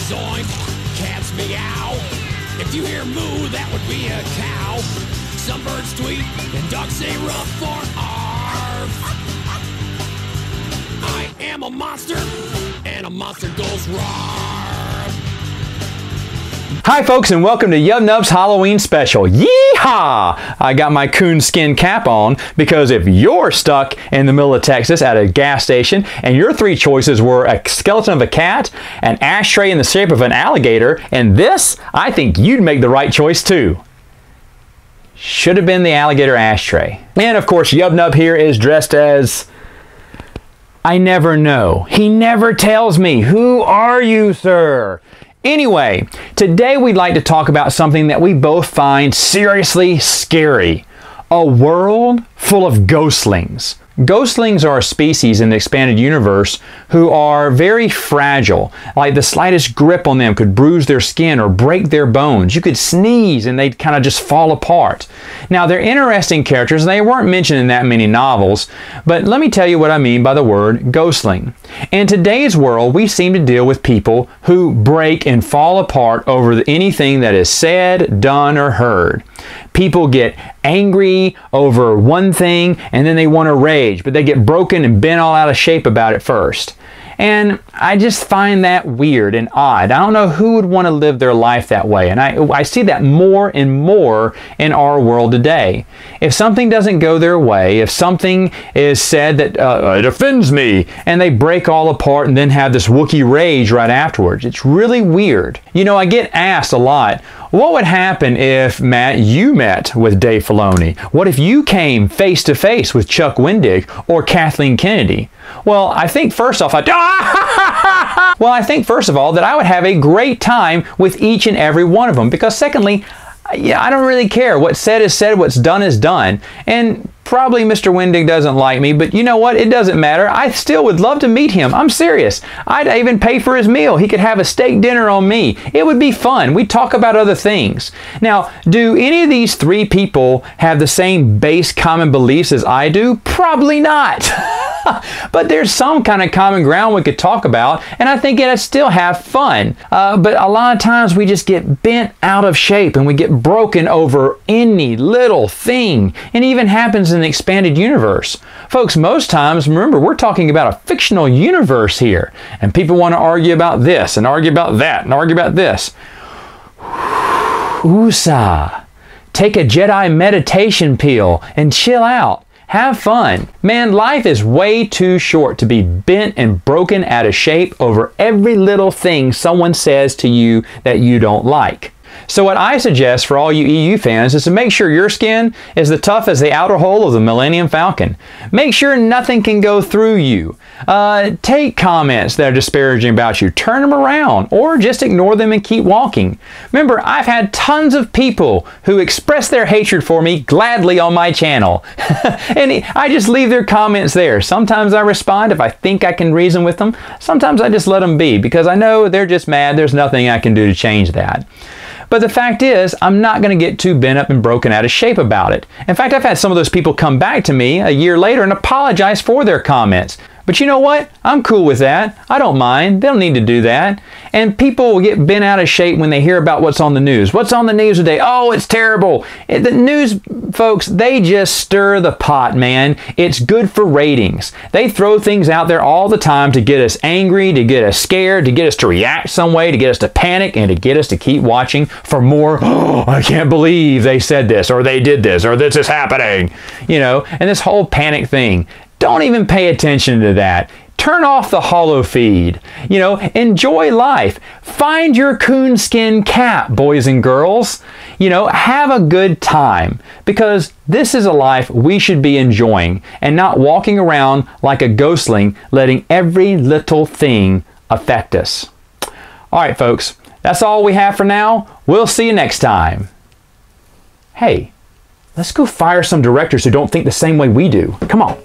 zoink, cats meow. If you hear moo, that would be a cow. Some birds tweet and ducks say ruff or arf. I am a monster, and a monster goes roar. Hi folks, and welcome to Yub Nub's Halloween special. Yeehaw! I got my coonskin cap on because if you're stuck in the middle of Texas at a gas station and your three choices were a skeleton of a cat, an ashtray in the shape of an alligator, and this, I think you'd make the right choice too. Should have been the alligator ashtray. And of course, Yub Nub here is dressed as... I never know. He never tells me. Who are you, sir? Anyway, today we'd like to talk about something that we both find seriously scary. A world full of ghostlings. Ghostlings are a species in the expanded universe who are very fragile. Like the slightest grip on them could bruise their skin or break their bones. You could sneeze and they'd kind of just fall apart. Now they're interesting characters. They weren't mentioned in that many novels, but let me tell you what I mean by the word ghostling. In today's world, we seem to deal with people who break and fall apart over anything that is said, done, or heard. People get angry over one thing and then they want to rage, but they get broken and bent all out of shape about it first. And I just find that weird and odd. I don't know who would want to live their life that way. And I see that more and more in our world today. If something doesn't go their way, if something is said that it offends me, and they break all apart and then have this Wookiee rage right afterwards, it's really weird. You know, I get asked a lot, what would happen if, Matt, you met with Dave Filoni? What if you came face to face with Chuck Wendig or Kathleen Kennedy? Well, I think first off, that I would have a great time with each and every one of them. Because secondly, yeah, I don't really care. What's said is said, what's done is done. And probably Mr. Wendig doesn't like me, but you know what? It doesn't matter. I still would love to meet him. I'm serious. I'd even pay for his meal. He could have a steak dinner on me. It would be fun. We'd talk about other things. Now, do any of these three people have the same base common beliefs as I do? Probably not. But there's some kind of common ground we could talk about, and I think it'd still have fun. But a lot of times we just get bent out of shape and we get broken over any little thing. It even happens in the expanded universe. Folks, most times, remember, we're talking about a fictional universe here, and people want to argue about this and argue about that and argue about this. Woosah. Take a Jedi meditation pill and chill out. Have fun. Man, life is way too short to be bent and broken out of shape over every little thing someone says to you that you don't like. So what I suggest for all you EU fans is to make sure your skin is as tough as the outer hull of the Millennium Falcon. Make sure nothing can go through you. Take comments that are disparaging about you, turn them around, or just ignore them and keep walking. Remember, I've had tons of people who express their hatred for me gladly on my channel. And I just leave their comments there. Sometimes I respond if I think I can reason with them. Sometimes I just let them be because I know they're just mad. There's nothing I can do to change that. But the fact is, I'm not going to get too bent up and broken out of shape about it. In fact, I've had some of those people come back to me a year later and apologize for their comments. But you know what? I'm cool with that. I don't mind. They don't need to do that. And people will get bent out of shape when they hear about what's on the news. What's on the news today? Oh, it's terrible. The news, folks, they just stir the pot, man. It's good for ratings. They throw things out there all the time to get us angry, to get us scared, to get us to react some way, to get us to panic, and to get us to keep watching for more, oh, I can't believe they said this, or they did this, or this is happening. You know, and this whole panic thing. Don't even pay attention to that. Turn off the holo feed. You know, enjoy life. Find your coonskin cap, boys and girls. You know, have a good time because this is a life we should be enjoying and not walking around like a ghostling, letting every little thing affect us. All right, folks, that's all we have for now. We'll see you next time. Hey, let's go fire some directors who don't think the same way we do. Come on.